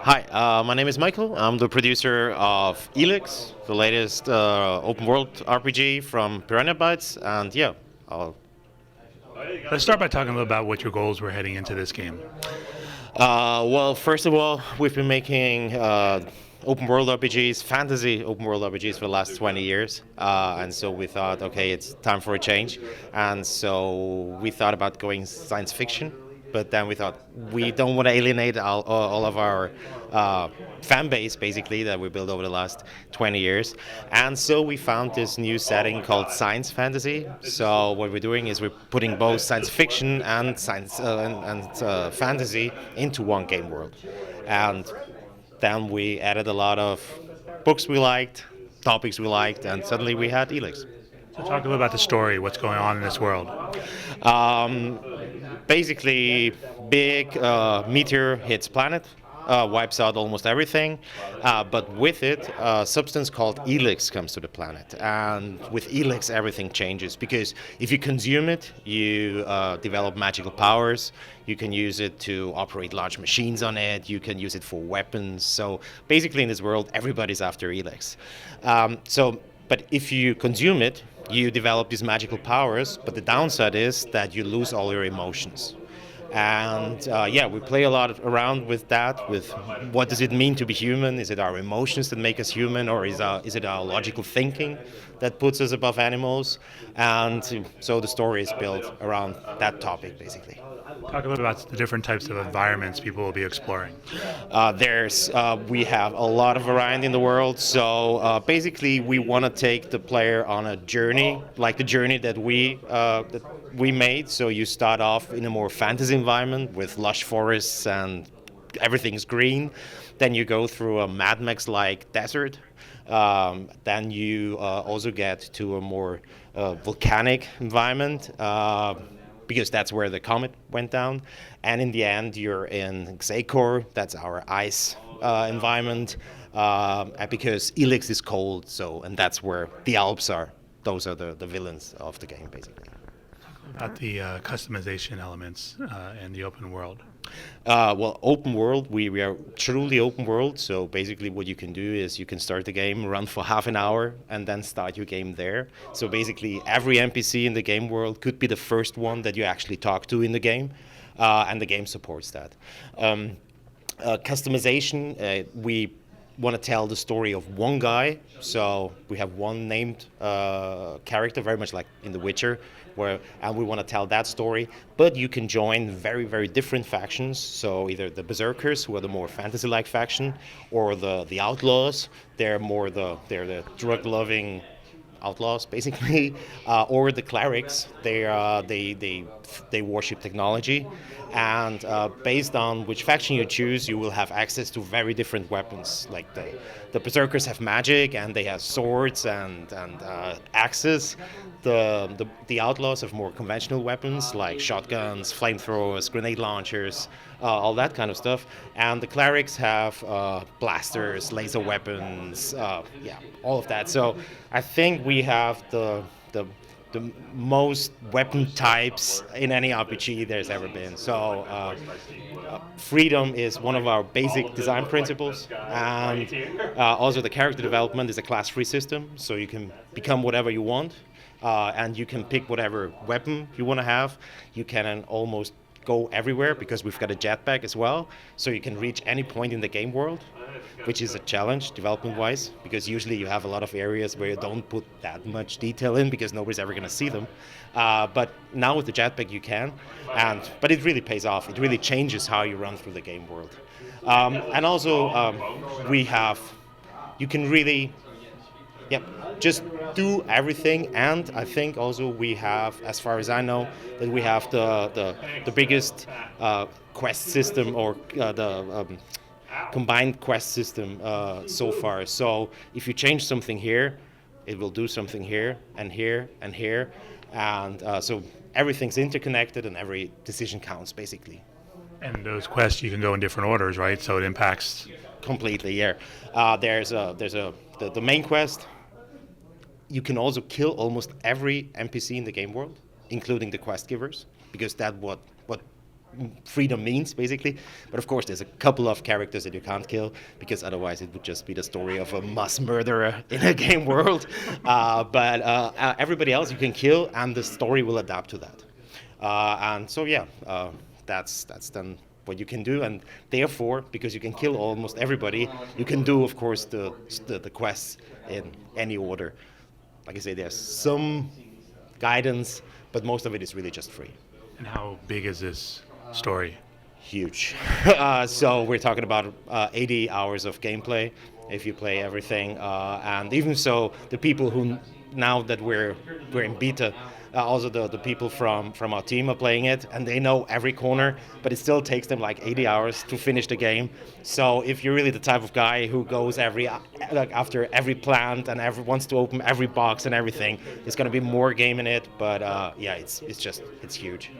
Hi, my name is Michael. I'm the producer of Elex, the latest open world RPG from Piranha Bytes, and yeah, I'll, Let's start by talking a little about what your goals were heading into this game. well, first of all, we've been making open world RPGs, fantasy open world RPGs for the last 20 years, and so we thought, okay, it's time for a change, and so we thought about going science fiction. But then we thought we don't want to alienate all of our fan base, basically, that we built over the last 20 years. And so we found this new setting called science fantasy. So what we're doing is we're putting both science fiction and science and fantasy into one game world. And then we added a lot of books we liked, topics we liked, and suddenly we had Elex. So talk a little about the story, what's going on in this world. Um, Basically, big meteor hits planet, wipes out almost everything, but with it, a substance called Elex comes to the planet, and with Elex, everything changes because if you consume it, you develop magical powers. You can use it to operate large machines on it. You can use it for weapons. So basically, in this world, everybody's after Elex. But if you consume it, you develop these magical powers, but the downside is that you lose all your emotions. And yeah, we play a lot around with that, with what does it mean to be human? Is it our emotions that make us human, or is it our logical thinking that puts us above animals? And so the story is built around that topic, basically. Talk a little about the different types of environments people will be exploring. We have a lot of variety in the world. So basically, we want to take the player on a journey, like the journey that we made. So you start off in a more fantasy environment with lush forests and everything's green. Then you go through a Mad Max-like desert. Then you also get to a more volcanic environment. Because that's where the comet went down. And in the end, you're in Xacor, that's our ice environment, because Elex is cold, and that's where the Alps are. Those are the villains of the game, basically. About the customization elements and the open world. Well, open world, we are truly open world. So basically, what you can do is you can start the game, run for half an hour, and then start your game there. So basically, every NPC in the game world could be the first one that you actually talk to in the game, and the game supports that. Customization, we want to tell the story of one guy. So we have one named character, very much like in The Witcher, and we want to tell that story. But you can join very, very different factions. So either the Berserkers, who are the more fantasy-like faction, or the Outlaws. They're the drug-loving outlaws, basically, or the clerics. They worship technology, and based on which faction you choose, you will have access to very different weapons. Like the berserkers have magic and they have swords and axes. The outlaws have more conventional weapons like shotguns, flamethrowers, grenade launchers, all that kind of stuff. And the clerics have blasters, laser weapons, yeah, all of that. So I think we have the most weapon types in any RPG there's ever been. So freedom is one of our basic design principles, and also the character development is a class-free system, so you can become whatever you want, and you can pick whatever weapon you want to have. You can almost go everywhere because we've got a jetpack as well, so you can reach any point in the game world, which is a challenge development-wise, because usually you have a lot of areas where you don't put that much detail in because nobody's ever going to see them. But now with the jetpack you can, but it really pays off. It really changes how you run through the game world. And also you can really, yeah, just do everything. And I think also we have, as far as I know, that we have the biggest quest system, or the combined quest system so far. So if you change something here, it will do something here and here and here, and so everything's interconnected and every decision counts, basically. And those quests, you can go in different orders, right? So it impacts Completely, yeah. There's the main quest. You can also kill almost every NPC in the game world, including the quest givers, because that what freedom means, basically. But of course, there's a couple of characters that you can't kill, because otherwise it would just be the story of a mass murderer in a game world. But everybody else you can kill, and the story will adapt to that. And so that's then what you can do, and therefore, because you can kill almost everybody, you can do, of course, the quests in any order. Like I say, there's some guidance, but most of it is really just free. And how big is this story? Huge. So we're talking about 80 hours of gameplay if you play everything, and even so, the people who, now that we're in beta, also the people from our team are playing it, and they know every corner, but it still takes them like 80 hours to finish the game. So if you're really the type of guy who goes after every plant and wants to open every box and everything, there's going to be more game in it. But it's huge.